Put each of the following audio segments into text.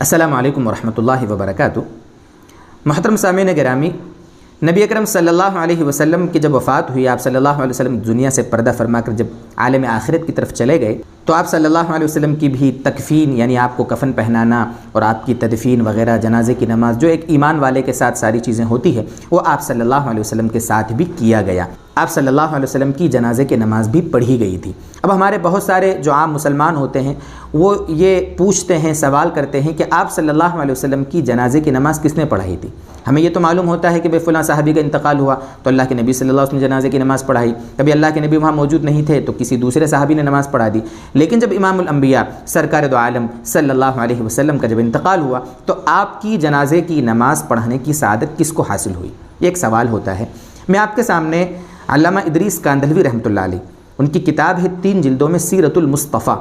السلام علیکم ورحمۃ اللہ وبرکاتہ۔ محترم سامعین گرامی، نبی اکرم صلی اللہ علیہ وسلم کی جب وفات ہوئی، آپ صلی اللہ علیہ وسلم دنیا سے پردہ فرما کر جب عالم آخرت کی طرف چلے گئے تو آپ صلی اللہ علیہ وسلم کی بھی تکفین، یعنی آپ کو کفن پہنانا اور آپ کی تدفین وغیرہ، جنازے کی نماز، جو ایک ایمان والے کے ساتھ ساری چیزیں ہوتی ہے، وہ آپ صلی اللہ علیہ وسلم کے ساتھ بھی کیا گیا۔ آپ صلی اللہ علیہ وسلم کی جنازے کی نماز بھی پڑھی گئی تھی۔ اب ہمارے بہت سارے جو عام مسلمان ہوتے ہیں وہ یہ پوچھتے ہیں، سوال کرتے ہیں کہ آپ صلی اللہ علیہ وسلم کی جنازے کی نماز کس نے پڑھائی تھی؟ ہمیں یہ تو معلوم ہوتا ہے کہ بھئی فلاں صحابی کا انتقال ہوا تو اللہ کے نبی صلی اللہ علیہ وسلم نے جنازے کی نماز پڑھائی، کبھی اللہ کے نبی وہاں موجود نہیں تھے تو کسی دوسرے صحابی نے نماز پڑھا دی۔ لیکن جب امام الانبیاء سرکار دو عالم صلی اللہ علیہ وسلم کا جب انتقال ہوا تو آپ کی جنازے کی نماز پڑھنے کی سعادت کس کو حاصل ہوئی؟ یہ ایک سوال ہوتا ہے۔ میں آپ کے سامنے علامہ ادریس کاندھلوی رحمۃ اللہ علیہ، ان کی کتاب ہے 3 جلدوں میں سیرت المصطفیٰ،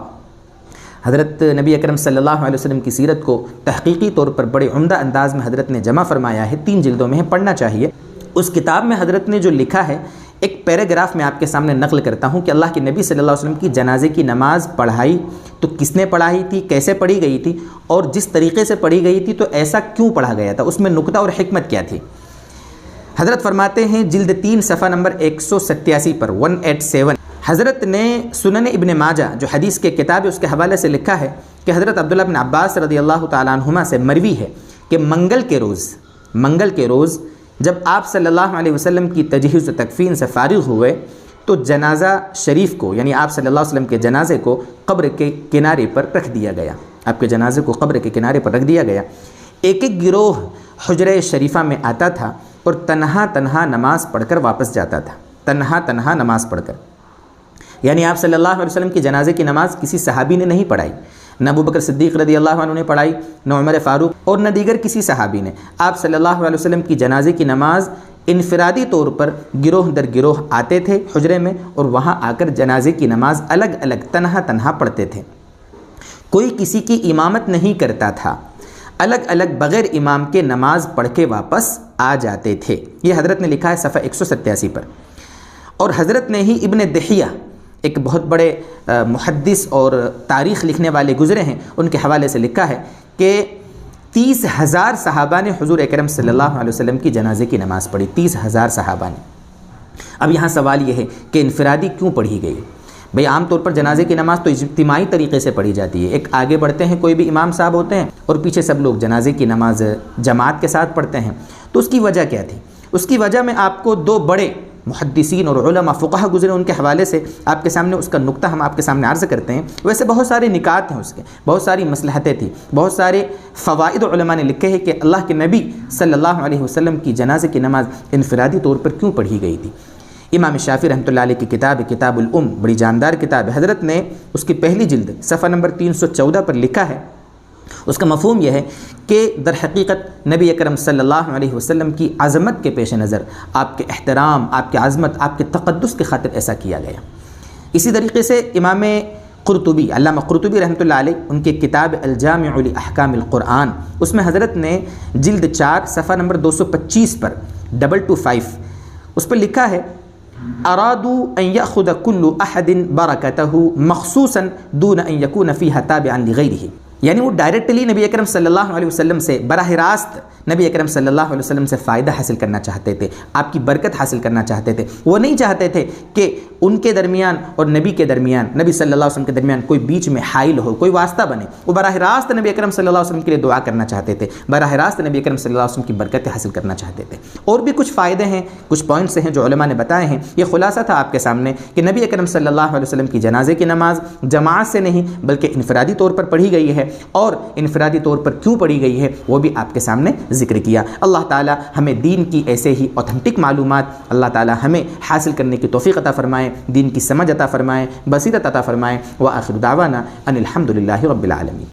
حضرت نبی اکرم صلی اللہ علیہ وسلم کی سیرت کو تحقیقی طور پر بڑے عمدہ انداز میں حضرت نے جمع فرمایا ہے، 3 جلدوں میں ہے، پڑھنا چاہیے۔ اس کتاب میں حضرت نے جو لکھا ہے، ایک پیراگراف میں آپ کے سامنے نقل کرتا ہوں کہ اللہ کے نبی صلی اللہ علیہ وسلم کی جنازے کی نماز پڑھائی تو کس نے پڑھائی تھی، کیسے پڑھی گئی تھی، اور جس طریقے سے پڑھی گئی تھی تو ایسا کیوں پڑھا گیا تھا، اس میں نکتہ اور حکمت کیا تھی۔ حضرت فرماتے ہیں جلد 3 صفحہ نمبر 187 پر 187، حضرت نے سنن ابن ماجہ جو حدیث کے کتاب ہے اس کے حوالے سے لکھا ہے کہ حضرت عبداللہ بن عباس رضی اللہ تعالیٰ عنہما سے مروی ہے کہ منگل کے روز جب آپ صلی اللہ علیہ وسلم کی تجہیز و تکفین سے فارغ ہوئے تو جنازہ شریف کو، یعنی آپ صلی اللہ علیہ وسلم کے جنازے کو قبر کے کنارے پر رکھ دیا گیا۔ آپ کے جنازے کو قبر کے کنارے پر رکھ دیا گیا۔ ایک ایک گروہ حجرہ شریفہ میں آتا تھا اور تنہا نماز پڑھ کر واپس جاتا تھا، تنہا نماز پڑھ کر، یعنی آپ صلی اللہ علیہ وسلم کی جنازے کی نماز کسی صحابی نے نہیں پڑھائی، نہ ابوبکر صدیق رضی اللہ عنہ نے پڑھائی، نہ عمر فاروق اور نہ دیگر کسی صحابی نے۔ آپ صلی اللہ علیہ وسلم کی جنازے کی نماز انفرادی طور پر گروہ در گروہ آتے تھے حجرے میں اور وہاں آ کر جنازے کی نماز الگ الگ تنہا پڑھتے تھے، کوئی کسی کی امامت نہیں کرتا تھا، الگ الگ بغیر امام کے نماز پڑھ کے واپس آ جاتے تھے۔ یہ حضرت نے لکھا ہے صفحہ 187 پر۔ اور حضرت نے ہی ابن دحیہ، ایک بہت بڑے محدث اور تاریخ لکھنے والے گزرے ہیں، ان کے حوالے سے لکھا ہے کہ 30,000 صحابہ نے حضور اکرم صلی اللہ علیہ وسلم کی جنازے کی نماز پڑھی، 30,000 صحابہ نے۔ اب یہاں سوال یہ ہے کہ انفرادی کیوں پڑھی گئی؟ بھئی عام طور پر جنازے کی نماز تو اجتماعی طریقے سے پڑھی جاتی ہے، ایک آگے بڑھتے ہیں، کوئی بھی امام صاحب ہوتے ہیں اور پیچھے سب لوگ جنازے کی نماز جماعت کے ساتھ پڑھتے ہیں۔ تو اس کی وجہ کیا تھی؟ اس کی وجہ میں آپ کو 2 بڑے محدثین اور علماء فقہا گزرے، ان کے حوالے سے آپ کے سامنے اس کا نقطہ ہم آپ کے سامنے عرض کرتے ہیں۔ ویسے بہت سارے نکات ہیں اس کے، بہت ساری مصلحتیں تھیں، بہت سارے فوائد علماء نے لکھے ہیں کہ اللہ کے نبی صلی اللہ علیہ وسلم کی جنازے کی نماز انفرادی طور پر کیوں پڑھی گئی تھی۔ امام شافعی رحمۃ اللہ علیہ کی کتاب ہے کتاب الام، بڑی جاندار کتاب ہے، حضرت نے اس کی پہلی جلد صفحہ نمبر 314 پر لکھا ہے، اس کا مفہوم یہ ہے کہ در حقیقت نبی اکرم صلی اللہ علیہ وسلم کی عظمت کے پیش نظر، آپ کے احترام، آپ کی عظمت، آپ کے تقدس کی خاطر ایسا کیا گیا۔ اسی طریقے سے امام قرطبی، علامہ قرطبی رحمۃ اللہ علیہ، ان کی کتاب الجامع لاحکام القرآن، اس میں حضرت نے جلد 4 صفحہ نمبر 225 پر 225 اس پر لکھا ہے ارادوا ان یاخذ کل احد برکتہ مخصوصا دون ان یکون فیہا تابعا لغیرہ، یعنی وہ ڈائریکٹلی نبی اکرم صلی اللہ علیہ وسلم سے، براہ راست نبی اکرم صلی اللہ علیہ وسلم سے فائدہ حاصل کرنا چاہتے تھے، آپ کی برکت حاصل کرنا چاہتے تھے۔ وہ نہیں چاہتے تھے کہ ان کے درمیان اور نبی کے درمیان، نبی صلی اللہ علیہ وسلم کے درمیان کوئی بیچ میں حائل ہو، کوئی واسطہ بنے۔ وہ براہ راست نبی اکرم صلی اللہ علیہ وسلم کے لیے دعا کرنا چاہتے تھے، براہ راست نبی اکرم صلی اللہ علیہ وسلم کی برکتیں حاصل کرنا چاہتے تھے۔ اور بھی کچھ فائدے ہیں، کچھ پوائنٹس ہیں جو علماء نے بتائے ہیں۔ یہ خلاصہ تھا آپ کے سامنے کہ نبی اکرم صلی اللہ علیہ وسلم کی جنازے کی نماز جماعت سے نہیں بلکہ انفرادی طور پر پڑھی گئی ہے، اور انفرادی طور پر کیوں پڑھی گئی ہے وہ بھی آپ کے سامنے ذکر کیا۔ اللہ تعالی ہمیں دین کی ایسے ہی اوتھنٹک معلومات اللہ تعالی ہمیں حاصل کرنے کی توفیق عطا فرمائے، دین کی سمجھ عطا فرمائے، بصیرت عطا فرمائے۔ وآخر دعوانا ان الحمد للہ رب العالمین۔